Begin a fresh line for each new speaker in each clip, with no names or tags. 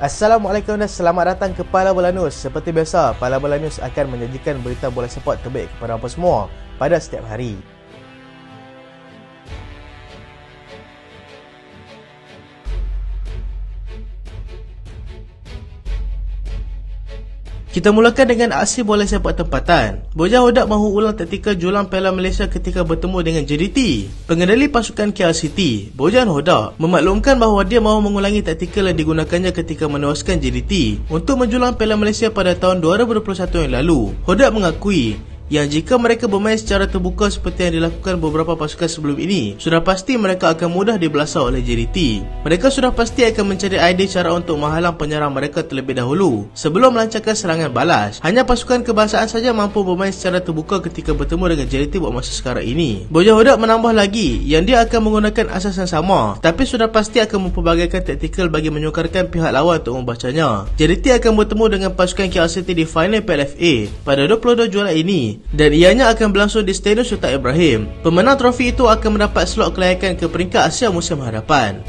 Assalamualaikum dan selamat datang ke Pala Bola News. Seperti biasa, Pala Bola News akan menyajikan berita bola sepak terbaik kepada anda semua pada setiap hari. Kita mulakan dengan aksi bola sepak tempatan. Bojang Hodak mahu ulang taktikal julang Piala Malaysia ketika bertemu dengan JDT. Pengendali pasukan KLCT, Bojang Hodak, memaklumkan bahawa dia mahu mengulangi taktikal yang digunakannya ketika menewaskan JDT untuk menjulang Piala Malaysia pada tahun 2021 yang lalu. Hodak mengakui yang jika mereka bermain secara terbuka seperti yang dilakukan beberapa pasukan sebelum ini, sudah pasti mereka akan mudah dibelasah oleh JDT. Mereka sudah pasti akan mencari idea cara untuk menghalang penyerang mereka terlebih dahulu sebelum melancarkan serangan balas. Hanya pasukan kebangsaan saja mampu bermain secara terbuka ketika bertemu dengan JDT buat masa sekarang ini. Bojang Hodak menambah lagi yang dia akan menggunakan asas yang sama, tapi sudah pasti akan memperbagaikan taktikal bagi menyukarkan pihak lawan untuk membacanya. JDT akan bertemu dengan pasukan KLCT di final PLFA pada 22 Julai ini, dan ianya akan berlangsung di Stadium Sultan Ibrahim. Pemenang trofi itu akan mendapat slot kelayakan ke peringkat Asia musim hadapan.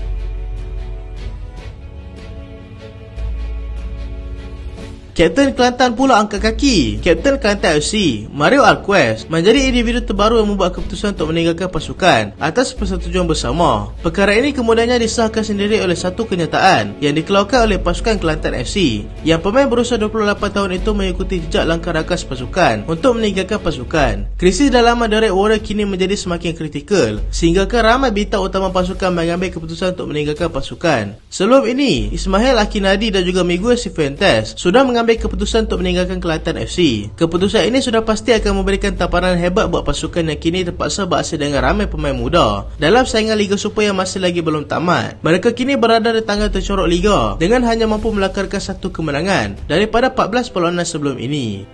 Kapten Kelantan pula angkat kaki. Kapten Kelantan FC, Mario Alquez, menjadi individu terbaru yang membuat keputusan untuk meninggalkan pasukan atas persetujuan bersama. Perkara ini kemudiannya disahkan sendiri oleh satu kenyataan yang dikeluarkan oleh pasukan Kelantan FC, yang pemain berusia 28 tahun itu mengikuti jejak langkah rakas pasukan untuk meninggalkan pasukan. Krisis dalaman Derek Warren kini menjadi semakin kritikal, sehinggakan ramai bintang utama pasukan mengambil keputusan untuk meninggalkan pasukan. Sebelum ini, Ismail Akinadi dan juga Miguel Cifuentes sudah mengambil keputusan untuk meninggalkan Kelantan FC. Keputusan ini sudah pasti akan memberikan tamparan hebat buat pasukan yang kini terpaksa beraksi dengan ramai pemain muda dalam saingan Liga Super yang masih lagi belum tamat. Mereka kini berada di tangga tercorok Liga dengan hanya mampu melakarkan satu kemenangan daripada 14 perlawanan sebelum ini.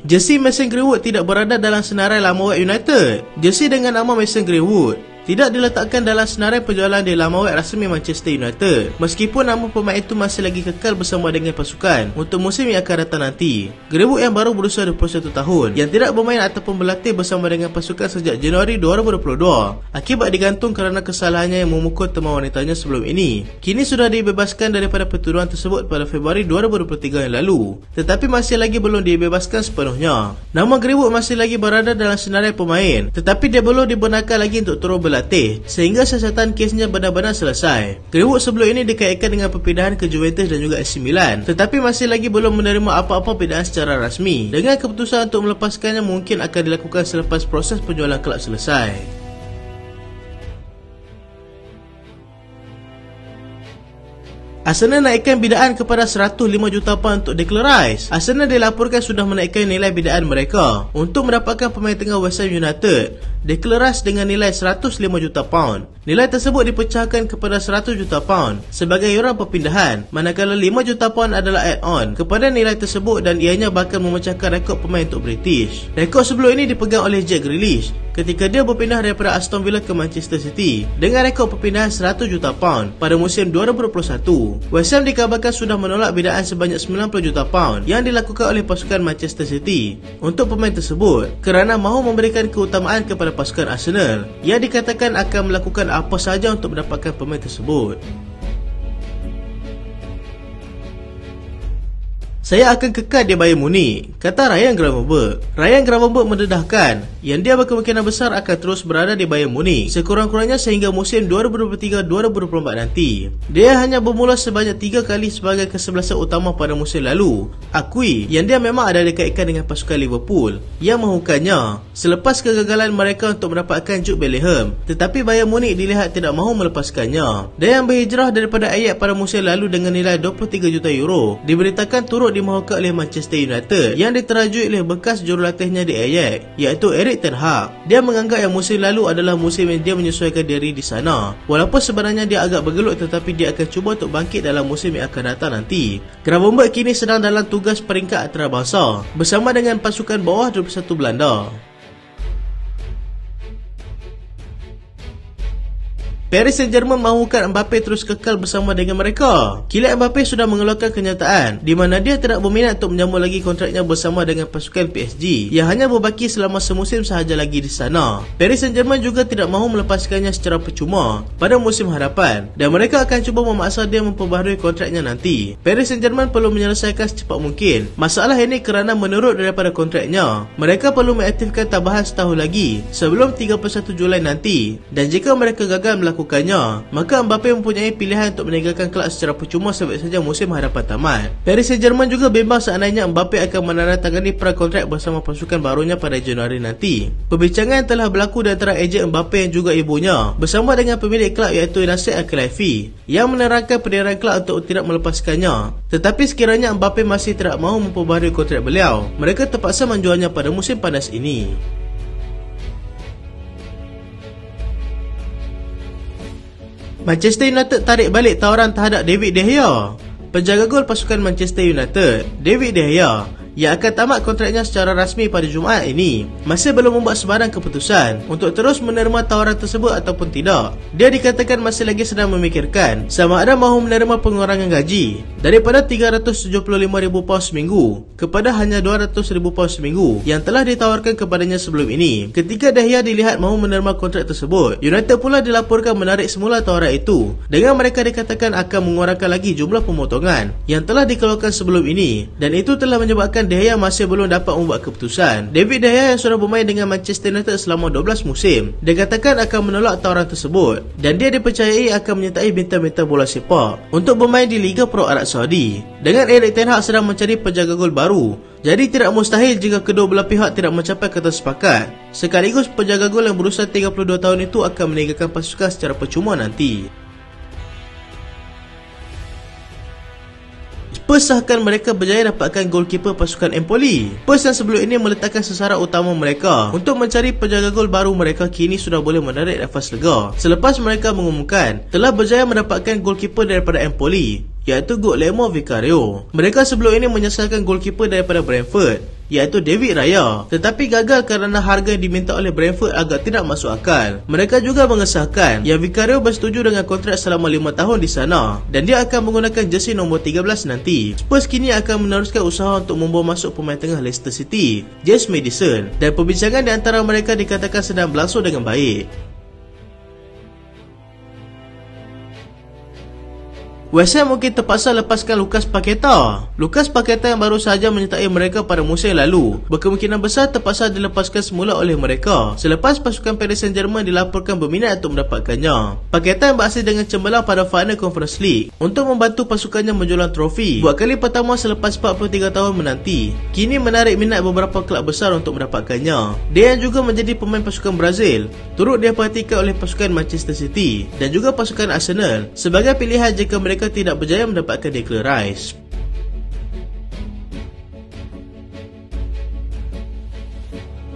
Jersey Mason Greenwood tidak berada dalam senarai Lamawet United. Jersey dengan nama Mason Greenwood tidak diletakkan dalam senarai penjualan di laman web rasmi Manchester United, meskipun nama pemain itu masih lagi kekal bersama dengan pasukan untuk musim yang akan datang nanti. Greenwood yang baru berusia 21 tahun yang tidak bermain ataupun berlatih bersama dengan pasukan sejak Januari 2022 akibat digantung kerana kesalahannya yang memukul teman wanitanya sebelum ini, kini sudah dibebaskan daripada pertuduhan tersebut pada Februari 2023 yang lalu, tetapi masih lagi belum dibebaskan sepenuhnya. Nama Greenwood masih lagi berada dalam senarai pemain, tetapi dia belum dibenarkan lagi untuk turun berlatih sehingga siasatan kesnya benar-benar selesai. Greenwood sebelum ini dikaitkan dengan perpindahan ke Juventus dan juga AC Milan, tetapi masih lagi belum menerima apa-apa pindahan secara rasmi. Dengan keputusan untuk melepaskannya mungkin akan dilakukan selepas proses penjualan kelab selesai. Arsenal naikkan bidaan kepada 105 juta pound untuk Declan Rice. Arsenal dilaporkan sudah menaikkan nilai bidaan mereka untuk mendapatkan pemain tengah West Ham United, Declan Rice, dengan nilai 105 juta pound. Nilai tersebut dipecahkan kepada 100 juta pound sebagai yuran perpindahan, manakala 5 juta pound adalah add-on kepada nilai tersebut dan ianya bakal memecahkan rekod pemain untuk British. Rekod sebelum ini dipegang oleh Jack Grealish ketika dia berpindah daripada Aston Villa ke Manchester City dengan rekod perpindahan 100 juta pound pada musim 2021. West Ham dikabarkan sudah menolak bidaan sebanyak 90 juta pound yang dilakukan oleh pasukan Manchester City untuk pemain tersebut kerana mahu memberikan keutamaan kepada pasukan Arsenal yang dikatakan akan melakukan apa sahaja untuk mendapatkan pemain tersebut. Saya akan kekal di Bayern Munich, kata Ryan Gravenberch. Ryan Gravenberch mendedahkan yang dia berkemungkinan besar akan terus berada di Bayern Munich sekurang-kurangnya sehingga musim 2023-2024 nanti. Dia hanya bermula sebanyak 3 kali sebagai kesebelasan utama pada musim lalu. Akui yang dia memang ada dikaitkan dengan pasukan Liverpool yang mahukannya selepas kegagalan mereka untuk mendapatkan Jude Bellingham, tetapi Bayern Munich dilihat tidak mahu melepaskannya. Dia yang berhijrah daripada Ajax pada musim lalu dengan nilai 23 juta euro diberitakan turut dimahukan oleh Manchester United yang diterajui oleh bekas jurulatihnya di Ajax, iaitu Erik ten Hag. Dia menganggap yang musim lalu adalah musim yang dia menyesuaikan diri di sana, walaupun sebenarnya dia agak bergelut, tetapi dia akan cuba untuk bangkit dalam musim yang akan datang nanti. Gravenberch kini sedang dalam tugas peringkat antarabangsa bersama dengan pasukan bawah 21 Belanda. Paris Saint-Germain mahukan Mbappe terus kekal bersama dengan mereka. Kylian Mbappe sudah mengeluarkan kenyataan di mana dia tidak berminat untuk menyambung lagi kontraknya bersama dengan pasukan PSG yang hanya berbaki selama semusim sahaja lagi di sana. Paris Saint-Germain juga tidak mahu melepaskannya secara percuma pada musim hadapan dan mereka akan cuba memaksa dia memperbaharui kontraknya nanti. Paris Saint-Germain perlu menyelesaikan secepat mungkin masalah ini kerana menurut daripada kontraknya, mereka perlu mengaktifkan tambahan setahun lagi sebelum 31 Julai nanti, dan jika mereka gagal melakukannya, maka Mbappe mempunyai pilihan untuk meninggalkan kelab secara percuma sampai saja musim hadapan tamat. Paris Saint-Germain juga bimbang seandainya Mbappe akan menandatangani prakontrak bersama pasukan barunya pada Januari nanti. Perbincangan telah berlaku di antara ejen Mbappe yang juga ibunya bersama dengan pemilik kelab iaitu Nasser Al-Khelaifi yang menerangkan pendirian kelab untuk tidak melepaskannya. Tetapi sekiranya Mbappe masih tidak mahu memperbaharui kontrak beliau, mereka terpaksa menjualnya pada musim panas ini. Manchester United tarik balik tawaran terhadap David De Gea. Penjaga gol pasukan Manchester United, David De Gea, yang akan tamat kontraknya secara rasmi pada Jumaat ini, masih belum membuat sebarang keputusan untuk terus menerima tawaran tersebut ataupun tidak. Dia dikatakan masih lagi sedang memikirkan sama ada mahu menerima pengurangan gaji daripada £375,000 seminggu kepada hanya £200,000 seminggu yang telah ditawarkan kepadanya sebelum ini. Ketika De Gea dilihat mahu menerima kontrak tersebut, United pula dilaporkan menarik semula tawaran itu dengan mereka dikatakan akan mengurangkan lagi jumlah pemotongan yang telah dikeluarkan sebelum ini, dan itu telah menyebabkan De Gea masih belum dapat membuat keputusan. David De Gea yang sudah bermain dengan Manchester United selama 12 musim dikatakan akan menolak tawaran tersebut, dan dia dipercayai akan menyertai bintang-bintang bola sepak untuk bermain di Liga Pro Arab Saudi. Dengan Erik ten Hag sedang mencari penjaga gol baru, jadi tidak mustahil jika kedua belah pihak tidak mencapai kata sepakat. Sekaligus penjaga gol yang berusia 32 tahun itu akan meninggalkan pasukan secara percuma nanti. Spurs sahkan mereka berjaya dapatkan goalkeeper pasukan Empoli. Spurs yang sebelum ini meletakkan sasaran utama mereka untuk mencari penjaga gol baru mereka kini sudah boleh menarik nafas lega selepas mereka mengumumkan telah berjaya mendapatkan goalkeeper daripada Empoli, iaitu Guillermo Vicario. Mereka sebelum ini menyesalkan goalkeeper daripada Brentford, iaitu David Raya, tetapi gagal kerana harga yang diminta oleh Brentford agak tidak masuk akal. Mereka juga mengesahkan yang Vicario bersetuju dengan kontrak selama 5 tahun di sana dan dia akan menggunakan jersey nombor 13 nanti. Spurs kini akan meneruskan usaha untuk membawa masuk pemain tengah Leicester City, James Maddison, dan perbincangan di antara mereka dikatakan sedang berlangsung dengan baik. West Ham mungkin terpaksa lepaskan Lucas Paqueta. Lucas Paqueta yang baru sahaja menyertai mereka pada musim lalu berkemungkinan besar terpaksa dilepaskan semula oleh mereka selepas pasukan Paris Saint-Germain dilaporkan berminat untuk mendapatkannya. Paqueta yang berhasil dengan cemerlang pada final Conference League untuk membantu pasukannya menjulang trofi buat kali pertama selepas 43 tahun menanti, kini menarik minat beberapa kelab besar untuk mendapatkannya. Dia yang juga menjadi pemain pasukan Brazil turut diperhatikan oleh pasukan Manchester City dan juga pasukan Arsenal sebagai pilihan jika mereka tidak berjaya mendapatkan Declan Rice.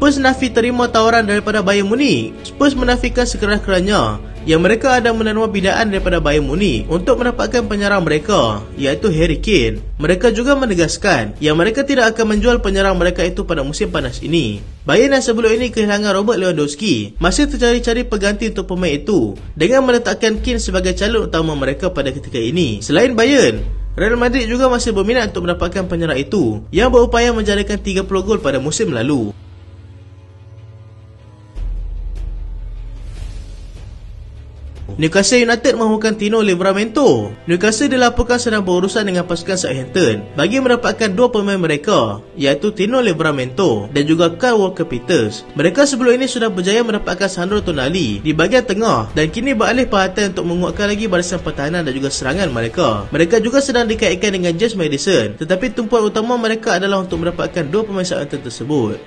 Spurs nafi terima tawaran daripada Bayern Munich. Spurs menafikan sekeras-kerasnya yang mereka ada menerima bidaan daripada Bayern Munich untuk mendapatkan penyerang mereka, iaitu Harry Kane. Mereka juga menegaskan yang mereka tidak akan menjual penyerang mereka itu pada musim panas ini. Bayern yang sebelum ini kehilangan Robert Lewandowski masih tercari-cari pengganti untuk pemain itu dengan meletakkan Kane sebagai calon utama mereka pada ketika ini. Selain Bayern, Real Madrid juga masih berminat untuk mendapatkan penyerang itu yang berupaya menjadikan 30 gol pada musim lalu. Newcastle United mahukan Tino Livramento. Newcastle dilaporkan sedang berurusan dengan pasukan Southampton bagi mendapatkan dua pemain mereka, iaitu Tino Livramento dan juga Kyle Walker-Peters. Mereka sebelum ini sudah berjaya mendapatkan Sandro Tonali di bahagian tengah dan kini beralih perhatian untuk menguatkan lagi barisan pertahanan dan juga serangan mereka. Mereka juga sedang dikaitkan dengan James Maddison, tetapi tumpuan utama mereka adalah untuk mendapatkan dua pemain Southampton tersebut.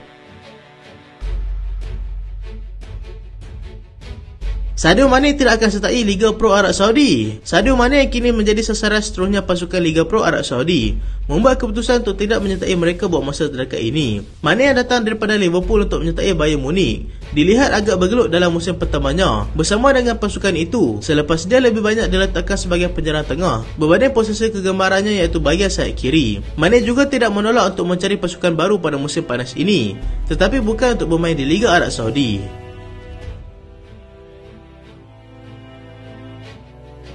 Sadio Mane tidak akan sertai Liga Pro Arab Saudi. Sadio Mane yang kini menjadi sasaran seterusnya pasukan Liga Pro Arab Saudi membuat keputusan untuk tidak menyertai mereka buat masa terdekat ini. Mane yang datang daripada Liverpool untuk menyertai Bayern Munich dilihat agak bergelut dalam musim pertamanya bersama dengan pasukan itu selepas dia lebih banyak diletakkan sebagai penyerang tengah berbanding posisi kegemarannya iaitu bahagian sayap kiri. Mane juga tidak menolak untuk mencari pasukan baru pada musim panas ini, tetapi bukan untuk bermain di Liga Arab Saudi.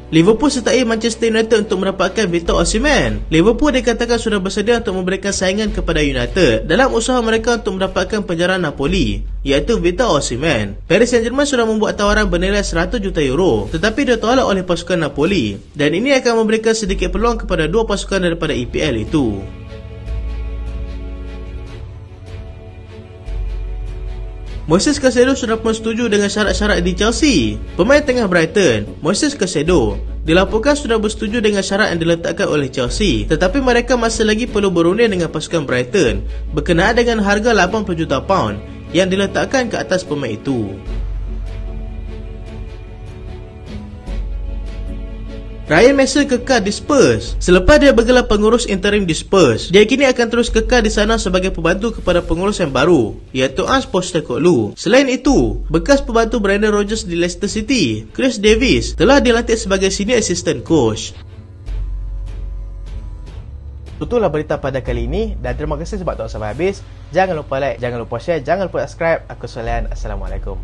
Liverpool sertai Manchester United untuk mendapatkan Victor Osimhen. Liverpool dikatakan sudah bersedia untuk memberikan saingan kepada United dalam usaha mereka untuk mendapatkan penjara Napoli, iaitu Victor Osimhen. Paris Saint-Germain sudah membuat tawaran bernilai 100 juta euro, tetapi ditolak oleh pasukan Napoli, dan ini akan memberikan sedikit peluang kepada dua pasukan daripada EPL itu. Moises Caicedo sudah pun setuju dengan syarat-syarat di Chelsea. Pemain tengah Brighton, Moises Caicedo, dilaporkan sudah bersetuju dengan syarat yang diletakkan oleh Chelsea, tetapi mereka masih lagi perlu berunding dengan pasukan Brighton berkenaan dengan harga 80 juta pound yang diletakkan ke atas pemain itu. Ryan Mason kekal di Spurs. Selepas dia bergelar pengurus interim di Spurs, dia kini akan terus kekal di sana sebagai pembantu kepada pengurus yang baru, iaitu Ange Postecoglou. Selain itu, bekas pembantu Brendan Rodgers di Leicester City, Chris Davis, telah dilantik sebagai senior assistant coach. Itulah berita pada kali ini, dan terima kasih sebab tonton sampai habis. Jangan lupa like, jangan lupa share, jangan lupa subscribe. Aku Solian. Assalamualaikum.